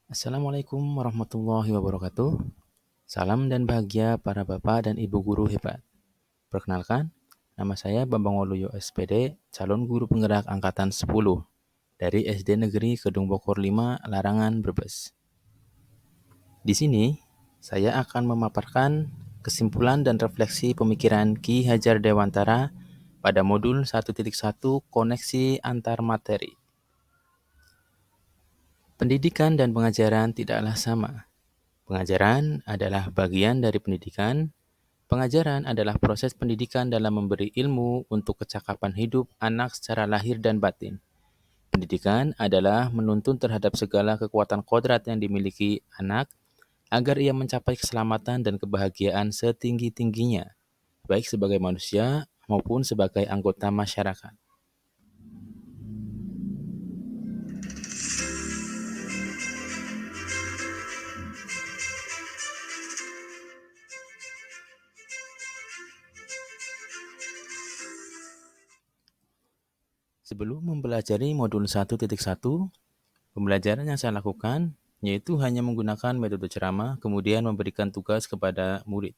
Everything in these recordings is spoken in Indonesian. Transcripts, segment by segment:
Assalamualaikum warahmatullahi wabarakatuh. Salam dan bahagia para bapak dan ibu guru hebat. Perkenalkan, nama saya Bambang Waluyo SPD, calon guru penggerak angkatan 10 dari SD Negeri Kedung Bokor 5, Larangan, Brebes. Di sini, saya akan memaparkan kesimpulan dan refleksi pemikiran Ki Hajar Dewantara pada modul 1.1 Koneksi Antar Materi. Pendidikan dan pengajaran tidaklah sama. Pengajaran adalah bagian dari pendidikan. Pengajaran adalah proses pendidikan dalam memberi ilmu untuk kecakapan hidup anak secara lahir dan batin. Pendidikan adalah menuntun terhadap segala kekuatan kodrat yang dimiliki anak agar ia mencapai keselamatan dan kebahagiaan setinggi-tingginya, baik sebagai manusia maupun sebagai anggota masyarakat. Sebelum mempelajari modul 1.1, pembelajaran yang saya lakukan yaitu hanya menggunakan metode ceramah, kemudian memberikan tugas kepada murid.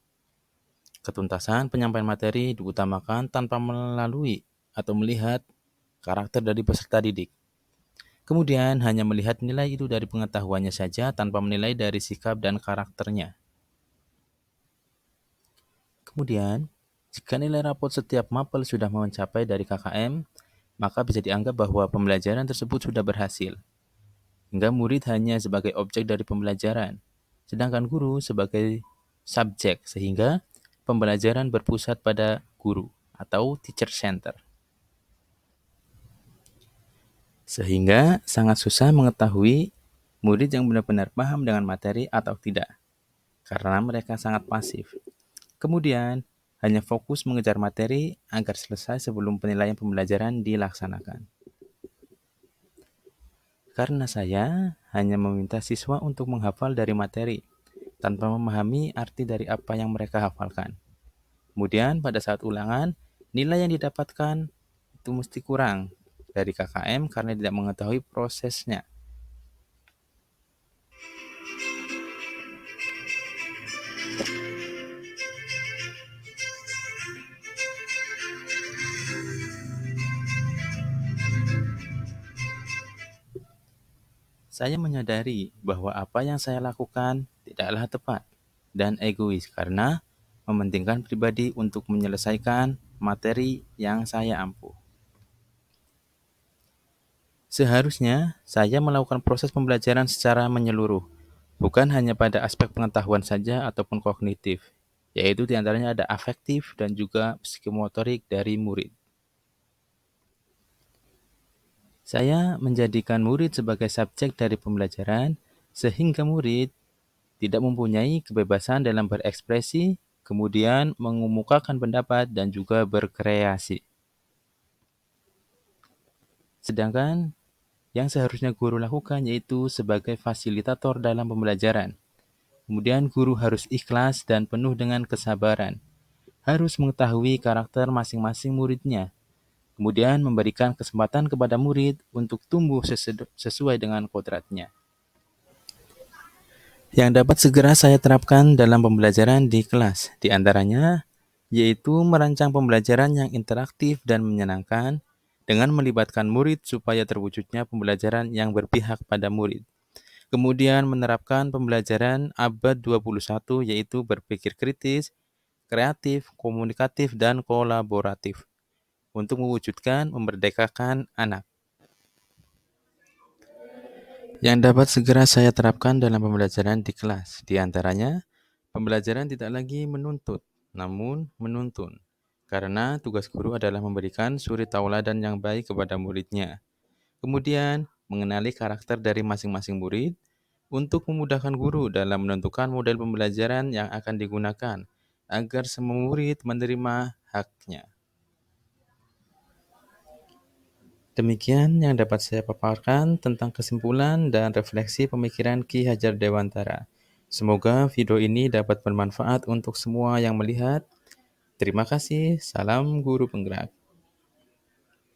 Ketuntasan penyampaian materi diutamakan tanpa melalui atau melihat karakter dari peserta didik. Kemudian hanya melihat nilai itu dari pengetahuannya saja tanpa menilai dari sikap dan karakternya. Kemudian, jika nilai rapot setiap mapel sudah mencapai dari KKM, maka bisa dianggap bahwa pembelajaran tersebut sudah berhasil. Hingga murid hanya sebagai objek dari pembelajaran, sedangkan guru sebagai subjek, sehingga pembelajaran berpusat pada guru atau teacher center. Sehingga sangat susah mengetahui murid yang benar-benar paham dengan materi atau tidak, karena mereka sangat pasif. Kemudian, hanya fokus mengejar materi agar selesai sebelum penilaian pembelajaran dilaksanakan. Karena saya hanya meminta siswa untuk menghafal dari materi, tanpa memahami arti dari apa yang mereka hafalkan. Kemudian pada saat ulangan, nilai yang didapatkan itu mesti kurang dari KKM karena tidak mengetahui prosesnya. Saya menyadari bahwa apa yang saya lakukan tidaklah tepat dan egois karena mementingkan pribadi untuk menyelesaikan materi yang saya ampuh. Seharusnya saya melakukan proses pembelajaran secara menyeluruh, bukan hanya pada aspek pengetahuan saja ataupun kognitif, yaitu diantaranya ada afektif dan juga psikomotorik dari murid. Saya menjadikan murid sebagai subjek dari pembelajaran, sehingga murid tidak mempunyai kebebasan dalam berekspresi, kemudian mengemukakan pendapat dan juga berkreasi. Sedangkan yang seharusnya guru lakukan yaitu sebagai fasilitator dalam pembelajaran. Kemudian guru harus ikhlas dan penuh dengan kesabaran. Harus mengetahui karakter masing-masing muridnya. Kemudian memberikan kesempatan kepada murid untuk tumbuh sesuai dengan kodratnya. Yang dapat segera saya terapkan dalam pembelajaran di kelas, di antaranya yaitu merancang pembelajaran yang interaktif dan menyenangkan dengan melibatkan murid supaya terwujudnya pembelajaran yang berpihak pada murid. Kemudian menerapkan pembelajaran abad 21 yaitu berpikir kritis, kreatif, komunikatif, dan kolaboratif untuk mewujudkan memerdekakan anak. Yang dapat segera saya terapkan dalam pembelajaran di kelas, di antaranya pembelajaran tidak lagi menuntut, namun menuntun. Karena tugas guru adalah memberikan suri tauladan yang baik kepada muridnya. Kemudian, mengenali karakter dari masing-masing murid untuk memudahkan guru dalam menentukan model pembelajaran yang akan digunakan agar semua murid menerima haknya. Demikian yang dapat saya paparkan tentang kesimpulan dan refleksi pemikiran Ki Hajar Dewantara. Semoga video ini dapat bermanfaat untuk semua yang melihat. Terima kasih. Salam guru penggerak.